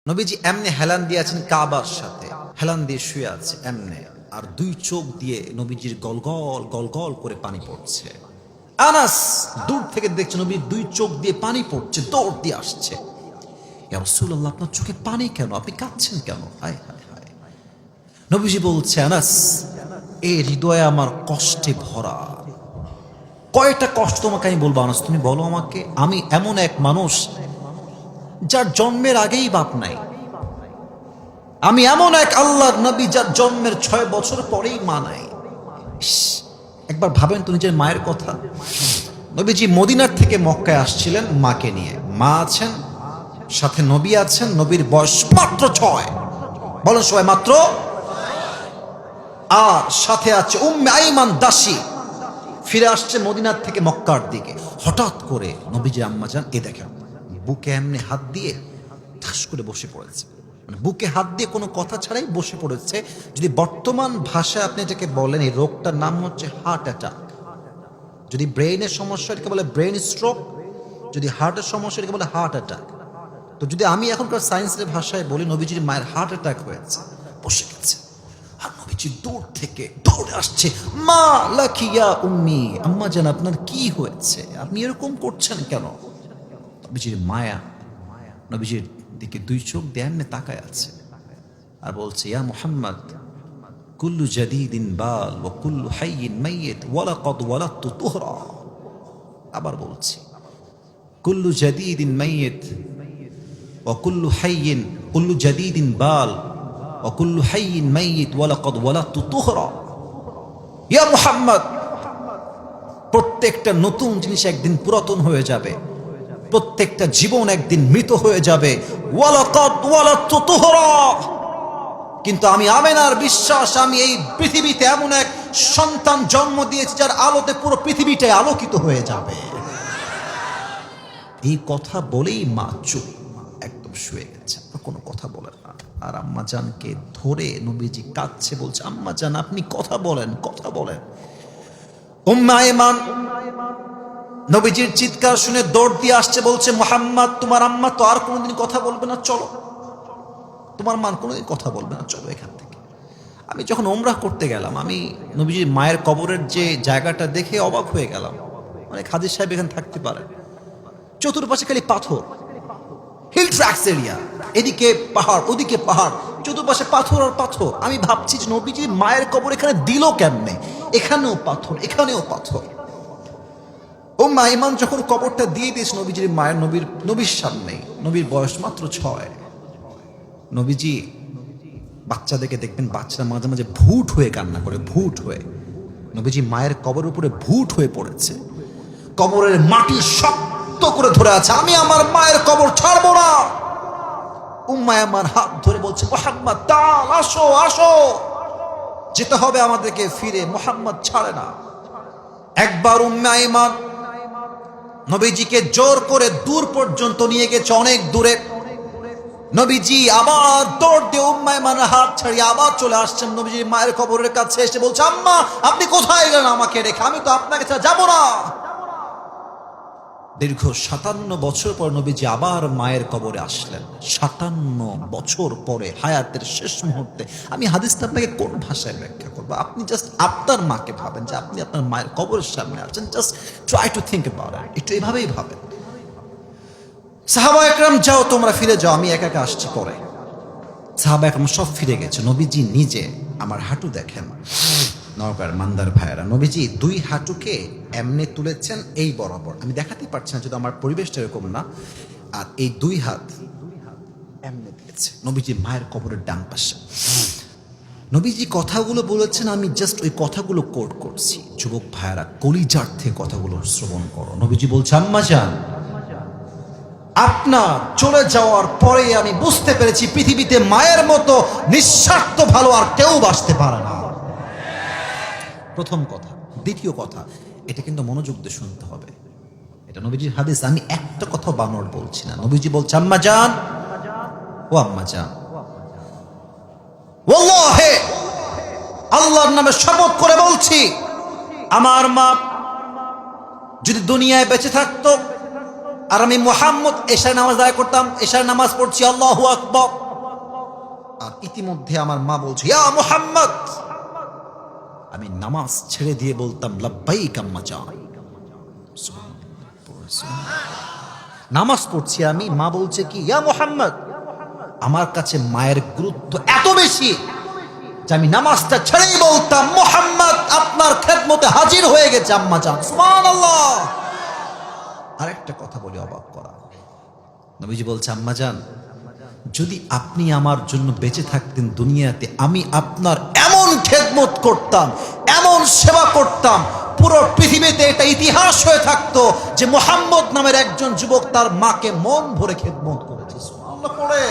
নবীজি এমনি হেলান দিয়ে আছেন কাবার সাথে, হেলান দিয়ে শুয়ে আছে এমনে, আর দুই চোখ দিয়ে নবীজির গলগল গলগল করে পানি পড়ছে। আনাস দূর থেকে দেখছে নবীর দুই চোখ দিয়ে পানি পড়ছে, দৌড় দিয়ে আসছে। ইয়া রাসূলুল্লাহ, আপনার চোখে পানি কেন? আপনি কাঁদছেন কেন? হায় হায় হায়। নবীজি বলছে, আনাস, এই হৃদয়ে আমার কষ্টে ভরা। কয়টা কষ্ট তোমাকে আমি বলবো আনাস, তুমি বলো আমাকে। আমি এমন এক মানুষ যার জন্মের আগেই বাপ নাই। আমি এমন এক আল্লাহর নবী যার জন্মের 6 বছর পরেই মা নাই। একবার ভাবেন তো নিজের মায়ের কথা। নবীজি মদিনার থেকে মক্কায় আসছিলেন মাকে নিয়ে। মা আছেন, সাথে নবী আছেন, নবীর বয়স মাত্র 6। বলেন সবাই, মাত্র। আর সাথে আছে উম্মে আইমান দাসী, ফিরে আসছে মদিনার থেকে মক্কার দিকে। হঠাৎ করে নবীজি আম্মা যান এ দেখেন বুকে এমনি হাত দিয়ে ঠাস করে বসে পড়েছে। মানে বুকে হাত দিয়ে কোনো কথা ছাড়াই বসে পড়েছে। যদি বর্তমান ভাষায় আপনি এটাকে বলেন, এই রোগটার নাম হচ্ছে হার্ট অ্যাটাক। যদি ব্রেইনের সমস্যা এটাকে বলে ব্রেইন স্ট্রোক, যদি হার্টের সমস্যা এটাকে বলে হার্ট অ্যাটাক। তো যদি আমি এখনকার সায়েন্সের ভাষায় বলি, নবীজির মায়ের হার্ট অ্যাটাক হয়েছে, বসে গেছে। আর নবীজি দূর থেকে দৌড়ে আসছে, মা লাকিয়া উম্মি, আম্মা জান আপনার কি হয়েছে, আপনি এরকম করছেন কেন? নবীজির মায়া নবীজির দিকে দুই চোখ দিয়ে এমনি তাকায় আছে আর বলছে, ইয়া মুহাম্মদ, কুল্লু জাদীদিন বাল ওয়া কুল্লু হাইয়িন মাইয়িত ওয়া লাকাদ ওয়ালাদতু তুহরা। আবার বলছি, কুল্লু জাদীদিন মাইয়িত ওয়া কুল্লু হাইয়িন, কুল্লু জাদীদিন বাল ওয়া কুল্লু হাইয়িন মাইয়িত ওয়া লাকাদ ওয়ালাদতু তুহরা। ইয়া মুহাম্মদ, প্রত্যেকটা নতুন জিনিস একদিন পুরাতন হয়ে যাবে, প্রত্যেকটা জীবন একদিন মৃত হয়ে যাবে। ওয়ালাকাদ ওয়ালাদতু তুহরা। কিন্তু আমি আমেনার বিশ্বাস, আমি এই পৃথিবীতে এমন এক সন্তান জন্ম দিয়েছি যার আলোতে পুরো পৃথিবীটাই আলোকিত হয়ে যাবে। এই কথা বলেই মা চুপ, একদম শুয়ে গেছে, কোনো কথা বলে না। আর আম্মা জানকে ধরে নবীজি কাঁদছে, বলছে, আম্মা জান আপনি কথা বলেন, কথা বলেন। উম্মে আইমান নবীজির চিৎকার শুনে দৌড় দিয়ে আসছে, বলছে, মুহাম্মদ, তোমার আম্মা তো আর কোনোদিন কথা বলবে না, চলো। তোমার মা কোনোদিন কথা বলবে না, চলো এখান থেকে। আমি যখন ওমরাহ করতে গেলাম, আমি নবীজির মায়ের কবরের যে জায়গাটা দেখে অবাক হয়ে গেলাম। মানে হাজী সাহেব এখানে থাকতে পারে, চতুর্পাশে খালি পাথর, হিল ট্র্যাক্স এরিয়া, এদিকে পাহাড় ওদিকে পাহাড়, চতুর্পাশে পাথর আর পাথর। আমি ভাবছি যে নবীজির মায়ের কবর এখানে দিল কেমনে? এখানেও পাথর, এখানেও পাথর। উম্মে আইমান যখন কবরটা দিয়ে দিয়েছে নবীজির মায়ের, নবীর সামনে, নবীর বয়স মাত্র 6। নবীজি বাচ্চাদেরকে দেখবেন, বাচ্চারা মাঝে মাঝে ভুট হয়ে কান্না করে, ভুট হয়ে। নবীজি মায়ের কবরের উপরে ভুট হয়ে পড়েছে, কবরের মাটি শক্ত করে ধরে আছে, আমি আমার মায়ের কবর ছাড়বো না। উম্মে আইমান হাত ধরে বলছে, মুহাম্মদ তাল, আসো আসো, যেতে হবে আমাদেরকে ফিরে। মুহাম্মদ ছাড়ে না। একবার উম্মে আইমান নবীজিকে জোর করে দূর পর্যন্ত নিয়ে গেছে, অনেক দূরে। নবীজি আবার দৌড় দিয়ে উম্মে আইমানের হাত ছাড়িয়ে আবার চলে আসছেন নবীজির মায়ের কবরের কাছে। এসে বলছে, আম্মা আপনি কোথায় গেলেন আমাকে রেখে? আমি তো আপনাকে ছাড়া যাবো না। দীর্ঘ 57 বছর পর নবীজি আবার মায়ের কবরে আসলেন। 57 বছর পরে, হায়াতের শেষ মুহূর্তে। আমি হাদিসটা আপনাকে কোন ভাষায় ব্যাখ্যা করবো? আপনি জাস্ট আপনার মাকে ভাবেন যে আপনি আপনার মায়ের কবরের সামনে আছেন। Just try to think about it, একটু এভাবেই ভাবেন। সাহাবা একরাম, যাও তোমরা ফিরে যাও, আমি একা একা আসছি পরে। সাহাবা একরাম সব ফিরে গেছে। নবীজি নিজে, আমার হাঁটু দেখেন নওগাঁর মান্দার ভাইয়েরা, নবীজি 2 হাঁটুকে এমনি তুলেছেন এই বরাবর। আমি দেখাতে পারছি না, যদি আমার পরিবেশটা এরকম না। আর এই 2 হাত এমনি দিয়েছে নবীজি মায়ের কবরের ডান পাশে। নবীজি কথাগুলো বলেছেন, আমি জাস্ট ওই কথাগুলো কোট করছি। যুবক ভাইয়েরা, কলিজার থেকে কথাগুলো শ্রবণ করো। নবীজি বলছে, আম্মা জান, আপনার চলে যাওয়ার পরে আমি বুঝতে পেরেছি পৃথিবীতে মায়ের মতো নিঃস্বার্থ ভালো আর কেউ বাঁচতে পারে না। প্রথম কথা। দ্বিতীয় কথা, এটা কিন্তু মনোযোগ দিয়ে শুনতে হবে, এটা নবীজির হাদিস, আমি একটা কথা বানর বলছি না। নবীজি বলছে, আম্মা জান, ও আম্মা জান, ওয়াল্লাহি, আল্লাহর নামে শপথ করে বলছি, আমার মা যদি দুনিয়ায় বেঁচে থাকতো আর আমি মুহাম্মদ এশার নামাজ আদায় করতাম, এশার নামাজ পড়ছি আল্লাহু আকবার, আর ইতিমধ্যে আমার মা বলছে ইয়া মুহাম্মদ, আমি নামাজ ছেড়ে দিয়ে বলতাম লাব্বাইক আম্মা জান। নামাজ পড়ছি আমি, মা বলছে কি ইয়া মুহাম্মদ। আমার কাছে মায়ের গুরুত্ব এত বেশি যে আমি নামাজটা ছেড়েই বলতাম মুহাম্মদ আপনার খেদমতে হাজির হয়ে গেছে আম্মা জান, সুবহানাল্লাহ। আরেকটা কথা বলি অবাক করা, নবীজি বলছে আম্মা জান, যদি আপনি আমার জন্য বেঁচে থাকতেন দুনিয়াতে, আমি আপনার এমন খেদমত করতাম, এমন সেবা করতাম, পুরো পৃথিবীতে এটা ইতিহাস হয়ে থাকতো যে মুহাম্মদ নামের একজন যুবক তার মাকে মন ভরে খেদমত করেছে। সুবহানাল্লাহ পড়ে